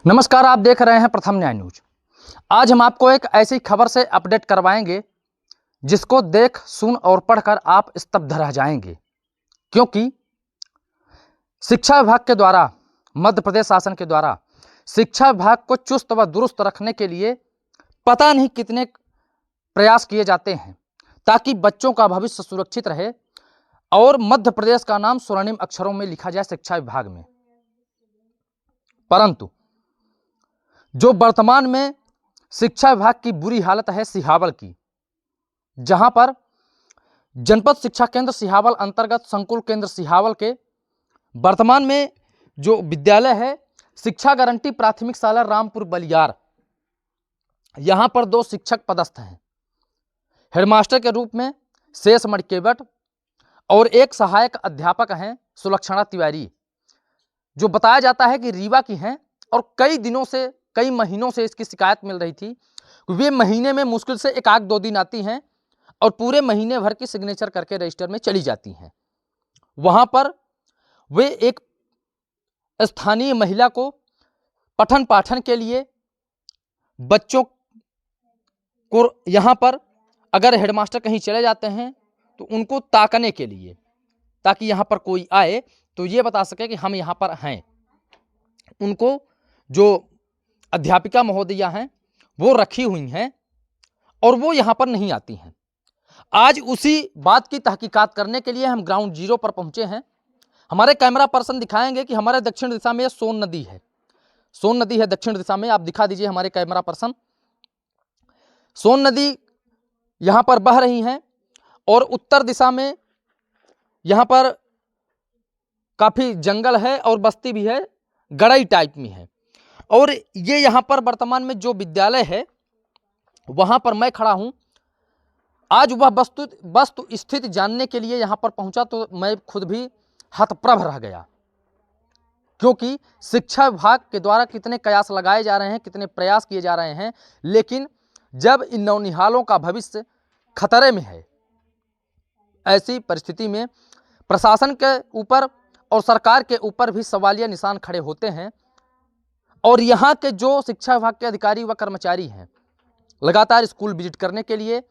नमस्कार, आप देख रहे हैं प्रथम न्याय न्यूज। आज हम आपको एक ऐसी खबर से अपडेट करवाएंगे जिसको देख सुन और पढ़कर आप स्तब्ध रह जाएंगे, क्योंकि शिक्षा विभाग के द्वारा, मध्य प्रदेश शासन के द्वारा शिक्षा विभाग को चुस्त व दुरुस्त रखने के लिए पता नहीं कितने प्रयास किए जाते हैं ताकि बच्चों का भविष्य सुरक्षित रहे और मध्य प्रदेश का नाम स्वर्णिम अक्षरों में लिखा जाए शिक्षा विभाग में। परंतु जो वर्तमान में शिक्षा विभाग की बुरी हालत है सिहावल की, जहां पर जनपद शिक्षा केंद्र सिहावल अंतर्गत संकुल केंद्र सिहावल के वर्तमान में जो विद्यालय है शिक्षा गारंटी प्राथमिक शाला रामपुर बलियार, यहां पर 2 शिक्षक पदस्थ हैं। हेडमास्टर के रूप में शेष मड़केवट और एक सहायक अध्यापक हैं सुलक्षणा तिवारी, जो बताया जाता है कि रीवा की हैं और कई महीनों से इसकी शिकायत मिल रही थी। वे महीने में मुश्किल से 1-2 दिन आती हैं और पूरे महीने भर की सिग्नेचर करके रजिस्टर में चली जाती हैं। वहां पर वे एक स्थानीय महिला को पठन पाठन के लिए बच्चों को, यहाँ पर अगर हेडमास्टर कहीं चले जाते हैं तो उनको ताकने के लिए, ताकि यहाँ पर कोई आए तो ये बता सके कि हम यहाँ पर हैं, उनको जो अध्यापिका महोदया हैं वो रखी हुई हैं और वो यहाँ पर नहीं आती हैं। आज उसी बात की तहकीकात करने के लिए हम ग्राउंड जीरो पर पहुँचे हैं। हमारे कैमरा पर्सन दिखाएंगे कि हमारे दक्षिण दिशा में सोन नदी है, सोन नदी है दक्षिण दिशा में। आप दिखा दीजिए हमारे कैमरा पर्सन। सोन नदी यहाँ पर बह रही हैं और उत्तर दिशा में यहाँ पर काफ़ी जंगल है और बस्ती भी है, गड़ाई टाइप में है। और ये यहाँ पर वर्तमान में जो विद्यालय है वहाँ पर मैं खड़ा हूँ। आज वह वस्तु स्थिति जानने के लिए यहाँ पर पहुँचा तो मैं खुद भी हतप्रभ रह गया, क्योंकि शिक्षा विभाग के द्वारा कितने कयास लगाए जा रहे हैं, कितने प्रयास किए जा रहे हैं, लेकिन जब इन नौनिहालों का भविष्य खतरे में है, ऐसी परिस्थिति में प्रशासन के ऊपर और सरकार के ऊपर भी सवालिया निशान खड़े होते हैं। और यहाँ के जो शिक्षा विभाग के अधिकारी व कर्मचारी हैं, लगातार स्कूल विजिट करने के लिए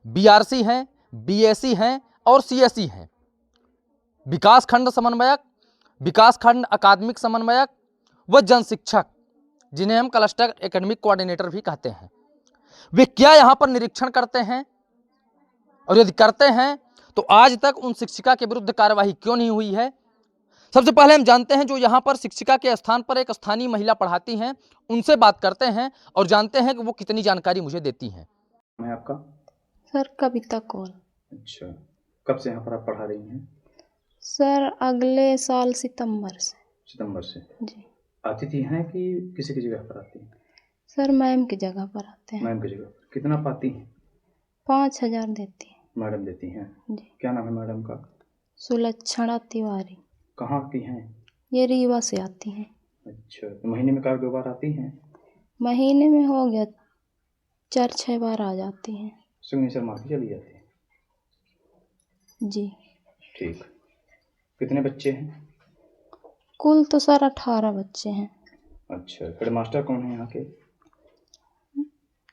बीआरसी हैं, बीएससी हैं और सीएससी हैं, विकास खंड समन्वयक, विकास खंड अकादमिक समन्वयक व जन शिक्षक, जिन्हें हम क्लस्टर एकेडमिक कोऑर्डिनेटर भी कहते हैं। वे क्या यहाँ पर निरीक्षण करते हैं, और यदि करते हैं तो आज तक उन शिक्षिका के विरुद्ध कार्यवाही क्यों नहीं हुई है? सबसे पहले हम जानते हैं जो यहाँ पर शिक्षिका के स्थान पर एक स्थानीय महिला पढ़ाती हैं, उनसे बात करते हैं और जानते हैं कि वो कितनी जानकारी मुझे देती हैं। मैं आपका सर कविता कौल। अच्छा, कब से यहाँ पर आप पढ़ा रही हैं? सर अगले साल सितंबर से। सितंबर से जी। आती थी हैं कि किसी की जगह पर आती हैं? सर मैम की जगह पर आते हैं। मैम की जगह पर कितना पाती हैं? 5000 देती हैं। मैडम देती हैं? जी। क्या नाम है मैडम का? सुलक्षणा तिवारी। कहाँ की हैं? ये रीवा से आती हैं। अच्छा, तो महीने में कई बार आती हैं? महीने में हो गया 4-6 बार आ जाती हैं। सिग्नेचर मार के चली जाती हैं? जी। ठीक। कितने बच्चे हैं? कुल तो सर 18 बच्चे हैं। अच्छा, हेडमास्टर कौन है यहाँ के?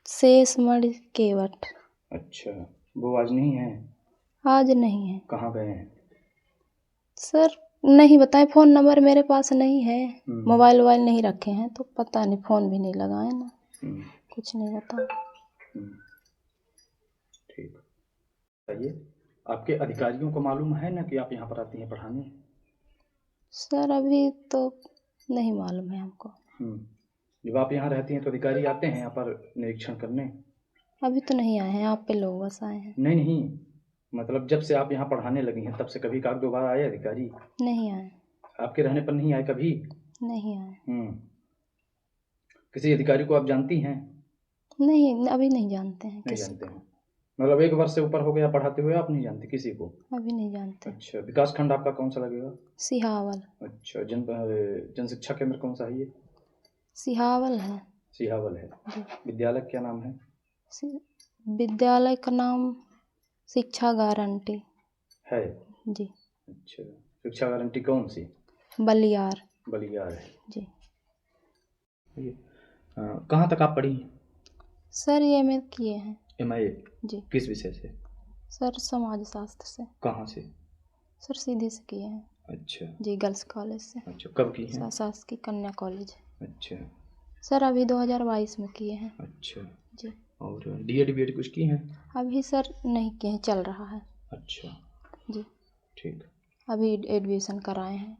शेष मड़केवट। अच्छा, वो आज नहीं है? आज नहीं है। कहाँ गए हैं? सर नहीं बताए, फ़ोन नंबर मेरे पास नहीं है, मोबाइल नहीं रखे हैं तो पता नहीं, फ़ोन भी नहीं लगाए ना, कुछ नहीं बता। ठीक। बताइए, आपके अधिकारियों को मालूम है ना कि आप यहाँ पर आती हैं पढ़ाने? सर अभी तो नहीं मालूम है हमको। जब आप यहाँ रहती हैं तो अधिकारी आते हैं यहाँ पर निरीक्षण करने? अभी तो नहीं आए हैं, आप पे लोग बस आए हैं। नहीं, मतलब जब से आप यहाँ पढ़ाने लगी हैं तब से कभी 1-2 बार आए अधिकारी? नहीं आए। आपके रहने पर नहीं आए कभी? नहीं आए। किसी अधिकारी को आप जानती हैं? नहीं, अभी नहीं जानते हैं। नहीं जानते हैं, मतलब 1 वर्ष से ऊपर हो गया पढ़ाते हुए, आप नहीं जानते किसी को? अभी नहीं जानते। अच्छा, विकास खंड आपका कौन सा लगेगा? सिहावल। अच्छा, जन शिक्षा केंद्र कौन सा है ये? सिहावल है। सिहावल है। विद्यालय क्या नाम है? विद्यालय का नाम शिक्षा गारंटी है। जी। अच्छा, शिक्षा गारंटी कौन सी? बलियार। बलियार है। जी। कहाँ तक आप पढ़ी हैं? सर ये में किए हैं। MA जी किस विषय से? सर समाज शास्त्र से। कहाँ से? सर सीधे से किए हैं। अच्छा जी गर्ल्स कॉलेज से। अच्छा, कब की हैं? शासकीय कन्या कॉलेज। अच्छा सर अभी 2022 में किए हैं। अच्छा, जी और DED BED कुछ की हैं? अभी सर नहीं किए हैं, चल रहा है। अच्छा जी ठीक अभी एडमिशन कराए हैं,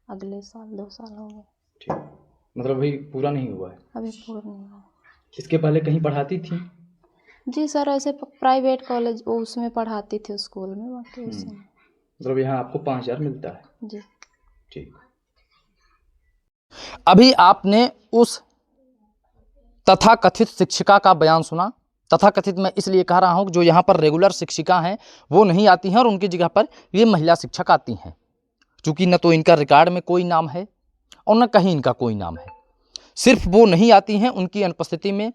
अगले साल 2 साल हो गए। ठीक, मतलब अभी पूरा नहीं हुआ है? अभी पूरा नहीं हुआ। इसके पहले कहीं पढ़ाती थी? जी सर ऐसे प्राइवेट कॉलेज वो उसमें पढ़ाती थी स्कूल में, बाकी उसमें। मतलब यहाँ आपको 5,000 मिलता है? जी ठीक। अभी आपने उस तथाकथित शिक्षिका का बयान सुना। तथाकथित मैं इसलिए कह रहा हूं कि जो यहाँ पर रेगुलर शिक्षिका हैं वो नहीं आती हैं और उनकी जगह पर ये महिला शिक्षक आती हैं, क्योंकि न तो इनका रिकॉर्ड में कोई नाम है और न कहीं इनका कोई नाम है। सिर्फ वो नहीं आती हैं, उनकी अनुपस्थिति में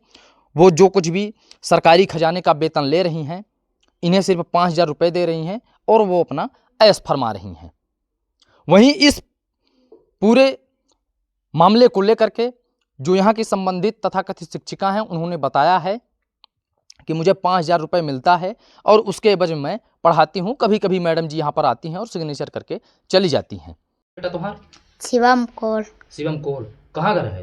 वो जो कुछ भी सरकारी खजाने का वेतन ले रही हैं, इन्हें सिर्फ 5,000 रुपये दे रही हैं और वो अपना ऐश फरमा रही हैं। वहीं इस पूरे मामले को लेकर के जो यहाँ की संबंधित तथाकथित शिक्षिका हैं उन्होंने बताया है कि मुझे 5,000 रुपये मिलता है और उसके एवज में मैं पढ़ाती हूँ। कभी कभी मैडम जी यहाँ पर आती हैं और सिग्नेचर करके चली जाती हैं। बेटा तुम्हारा? शिवम कौर। शिवम कौर, कहाँ घर है?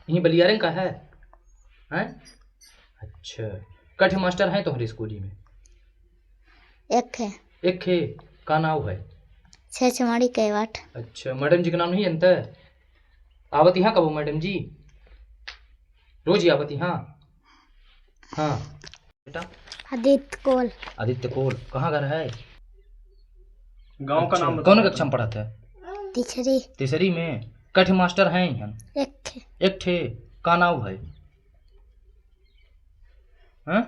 यहीं बलियारंग का है? हैं? अच्छा, कठ मास्टर हैं तुम्हारी स्कूली में? एक है। एक है, का नाम है? छेछमाड़ी कैवाट। अच्छा, मैडम जी का नाम नहीं जानता है? आवत यहाँ कब हो मैडम जी? रोज ही आवत यहाँ? हाँ बेटा। आदित्य कोल। आदित्य कोल, कहाँ घर है? गांव का नाम कौन कक्षा में पढ़ाता है? तीसरी। तीसरी में। कठ मास्टर हैं यहाँ? एक है। एक ठे, का नाम है? हाँ?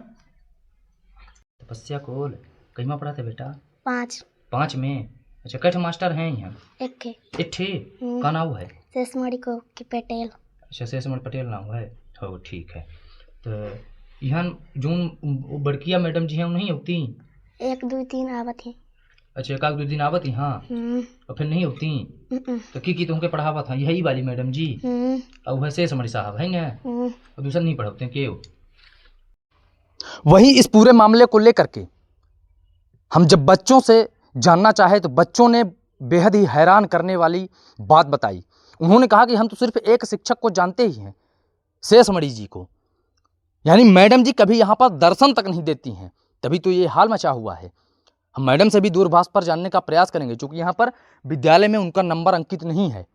तपस्या कोल, कहीं में पढ़ाते बेटा? 5। 5 में। अच्छा, कठ मास्टर हैं यहाँ? एक है। एक ठे, का नाम है? छेछमाड़ी को की पटेल। अच्छा, शेषमण पटेल नाम है। हो ठीक है। तो यहाँ जो बड़किया मैडम जी हैं वो नहीं होती? 1 2 3 आवत है। अच्छा, 1-2 दिन आवत यहाँ और फिर नहीं होती? तो की तुमके पढ़ावत हैं यही वाली मैडम जी? और वह शेषमणि साहब है ना? और दूसरा नहीं पढ़ाते हैं क्यों? वहीं इस पूरे मामले को लेकर के हम जब बच्चों से जानना चाहे तो बच्चों ने बेहद ही हैरान करने वाली बात बताई। उन्होंने कहा कि हम तो सिर्फ एक शिक्षक को जानते ही हैं, शेषमणि जी को, यानी मैडम जी कभी यहाँ पर दर्शन तक नहीं देती हैं, तभी तो ये हाल मचा हुआ है। हम मैडम से भी दूरभाष पर जानने का प्रयास करेंगे, क्योंकि यहाँ पर विद्यालय में उनका नंबर अंकित नहीं है।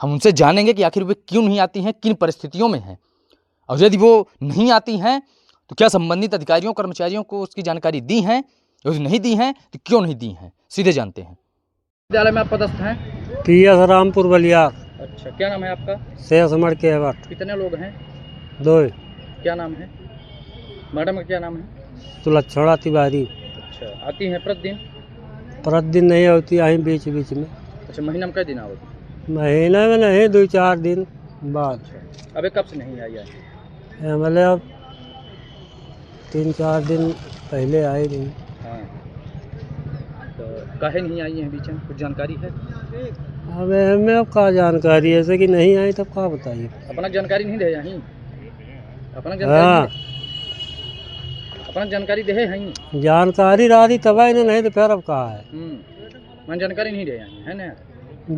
हम उनसे जानेंगे कि आखिर वे क्यों नहीं आती हैं, किन परिस्थितियों में हैं, और यदि वो नहीं आती हैं तो क्या संबंधित अधिकारियों कर्मचारियों को उसकी जानकारी दी हैं, यदि नहीं दी हैं तो क्यों नहीं दी हैं, सीधे जानते हैं। विद्यालय में आप पदस्थ हैं? PS रामपुर बलियार। अच्छा, क्या नाम है आपका? शेषमण कैवाट। कितने लोग हैं? 2। क्या नाम है? मैडम का क्या नाम है? सुलक्षणा तिवारी। अच्छा, आती हैं प्रतिदिन? प्रतिदिन नहीं होती, यहीं बीच बीच में। अच्छा, महीना में कै दिन आवती? महीने में नहीं, 2-4 दिन बाद। अच्छा, अबे कब से नहीं आई है? मतलब 3-4 दिन पहले आई नहीं। हाँ, तो काहे नहीं आई हैं बीच में, कुछ जानकारी है? अब हमें अब का जानकारी, ऐसे कि नहीं आई तब का बताइए। अपना जानकारी नहीं दे यहीं? अपना हाँ, जानकारी अपना जानकारी दे यहीं? जानकारी रही तब ही नहीं तो फिर अब कहा है। मैं जानकारी नहीं दे यहीं है ना?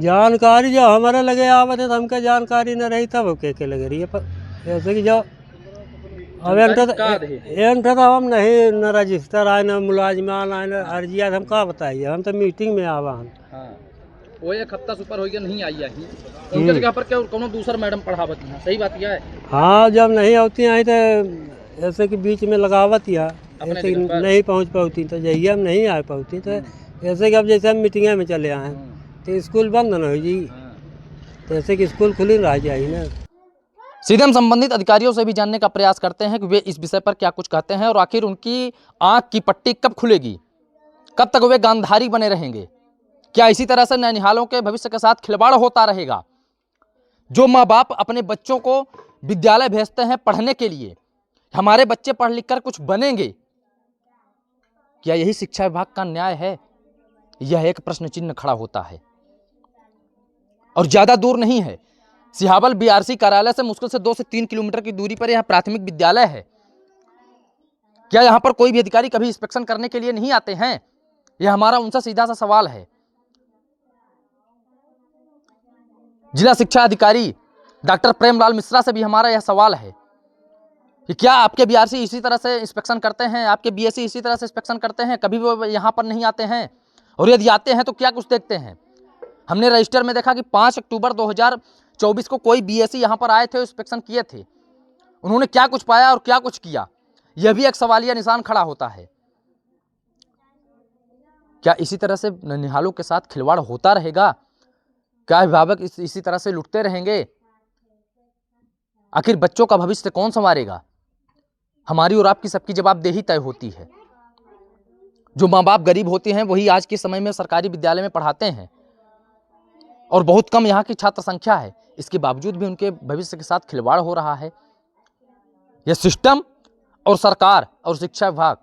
जानकारी जो हमारे लगे आवत है तो हमके जानकारी न रही तब के लगे रही है, पर ऐसे कि जो अब एंटर तो हम नहीं, न रजिस्टर आए, न मुलाजमान आए, न अर्जिया, हम का बताइए, हम तो मीटिंग में आवा हम। हाँ, वो 1 हफ्ता से ऊपर हो गया नहीं आई यहीं, उनके जगह पर क्या कोनो दूसरा मैडम पढ़ावती है, सही बात यह है? हाँ, जब नहीं होती आई तो ऐसे कि बीच में लगावत या ऐसे नहीं पहुंच पाती, तो जहिए हम नहीं आ पाती तो ऐसे कि अब जैसे हम मीटिंग में चले आए तो स्कूल बंद न हो जी, तो ऐसे कि स्कूल खुली रह जाए ना। सीधे हम संबंधित अधिकारियों से भी जानने का प्रयास करते हैं कि वे इस विषय पर क्या कुछ कहते हैं और आखिर उनकी आंख की पट्टी कब खुलेगी, कब तक वे गांधारी बने रहेंगे। क्या इसी तरह से नैनिहालों के भविष्य के साथ खिलवाड़ होता रहेगा? जो माँ बाप अपने बच्चों को विद्यालय भेजते हैं पढ़ने के लिए, हमारे बच्चे पढ़ लिख कर कुछ बनेंगे, क्या यही शिक्षा विभाग का न्याय है? यह एक प्रश्न चिन्ह खड़ा होता है। और ज़्यादा दूर नहीं है। सिहावल बीआरसी कार्यालय से मुश्किल से 2 से 3 किलोमीटर की दूरी पर यह प्राथमिक विद्यालय है। क्या यहाँ पर कोई भी अधिकारी कभी इंस्पेक्शन करने के लिए नहीं आते हैं? यह हमारा उनसे सीधा सा सवाल है। जिला शिक्षा अधिकारी डॉक्टर प्रेमलाल मिश्रा से भी हमारा यह सवाल है कि क्या आपके बीआरसी इसी तरह से इंस्पेक्शन करते हैं, आपके बीएससी इसी तरह से इंस्पेक्शन करते हैं? कभी वो यहाँ पर नहीं आते हैं, और यदि आते हैं तो क्या कुछ देखते हैं? हमने रजिस्टर में देखा कि 5 अक्टूबर 2024 को कोई बीएससी यहाँ पर आए थे, इंस्पेक्शन किए थे। उन्होंने क्या कुछ पाया और क्या कुछ किया, यह भी एक सवालिया निशान खड़ा होता है। क्या इसी तरह से ननिहालों के साथ खिलवाड़ होता रहेगा? क्या अभिभावक इसी तरह से लुटते रहेंगे? आखिर बच्चों का भविष्य कौन संवारेगा? हमारी और आपकी सबकी जवाबदेही तय होती है। जो माँ बाप गरीब होते हैं वही आज के समय में सरकारी विद्यालय में पढ़ाते हैं, और बहुत कम यहाँ की छात्र संख्या है। इसके बावजूद भी उनके भविष्य के साथ खिलवाड़ हो रहा है। यह सिस्टम और सरकार और शिक्षा विभाग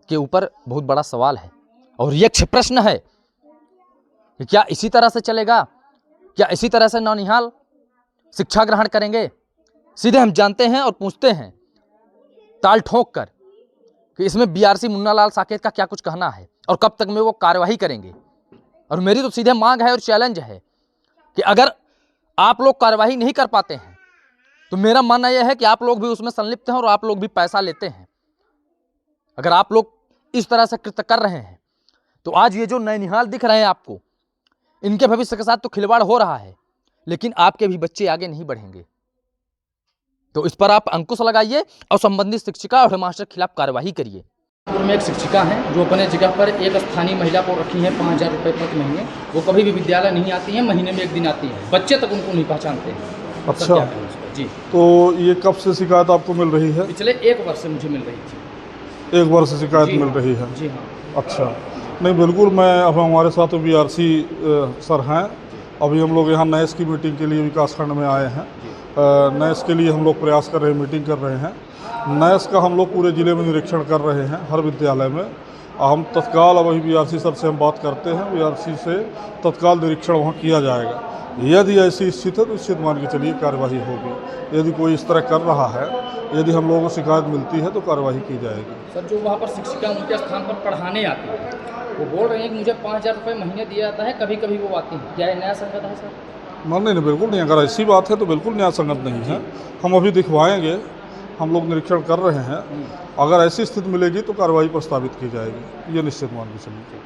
के ऊपर बहुत बड़ा सवाल है, और यह प्रश्न है कि क्या इसी तरह से चलेगा? क्या इसी तरह से नौनिहाल शिक्षा ग्रहण करेंगे? सीधे हम जानते हैं और पूछते हैं ताल ठोक कर कि इसमें बीआरसी मुन्ना लाल साकेत का क्या कुछ कहना है और कब तक में वो कार्यवाही करेंगे। और मेरी तो सीधे मांग है और चैलेंज है कि अगर आप लोग कार्यवाही नहीं कर पाते हैं तो मेरा मानना यह है कि आप लोग भी उसमें संलिप्त हैं और आप लोग भी पैसा लेते हैं। अगर आप लोग इस तरह से कृत्य कर रहे हैं तो आज ये जो नैनिहाल दिख रहे हैं आपको, इनके भविष्य के साथ तो खिलवाड़ हो रहा है, लेकिन आपके भी बच्चे आगे नहीं बढ़ेंगे। तो इस पर आप अंकुश लगाइए और संबंधित शिक्षिका और मास्टर के खिलाफ कार्यवाही करिए। में एक शिक्षिका हैं जो अपने जगह पर एक स्थानीय महिला को रखी हैं 5,000 रुपये प्रति महीने। वो कभी भी विद्यालय नहीं आती हैं, महीने में 1 दिन आती हैं। बच्चे तक उनको नहीं पहचानते हैं। अच्छा, जी। तो ये कब से शिकायत आपको मिल रही है? पिछले 1 वर्ष से मुझे मिल रही थी। 1 वर्ष से शिकायत जी मिल हाँ, रही है? जी हाँ। अच्छा, नहीं बिल्कुल, मैं अब हमारे साथ बीआरसी सर हैं। अभी हम लोग यहाँ नैस की मीटिंग के लिए विकासखंड में आए हैं। नैस के लिए हम लोग प्रयास कर रहे हैं, मीटिंग कर रहे हैं। नैस का हम लोग पूरे ज़िले में निरीक्षण कर रहे हैं, हर विद्यालय में। हम तत्काल अब वही बीआरसी सर से हम बात करते हैं, बीआरसी से तत्काल निरीक्षण वहाँ किया जाएगा। यदि ऐसी स्थिति है तो निश्चित मान के चलिए कार्रवाई होगी। यदि कोई इस तरह कर रहा है, यदि हम लोगों को शिकायत मिलती है तो कार्रवाई की जाएगी। सर, जो वहाँ पर शिक्षिका उनके स्थान पर पढ़ाने आती है, वो बोल रहे हैं कि मुझे 5,000 रुपये महीने दिया जाता है, कभी कभी वो आती हैं। क्या ये न्याय संगत है सर? नहीं, बिल्कुल नहीं। अगर ऐसी बात है तो बिल्कुल न्याय संगत नहीं है। हम अभी दिखवाएंगे, हम लोग निरीक्षण कर रहे हैं। अगर ऐसी स्थिति मिलेगी तो कार्रवाई प्रस्तावित की जाएगी, ये निश्चित मान के चलिए।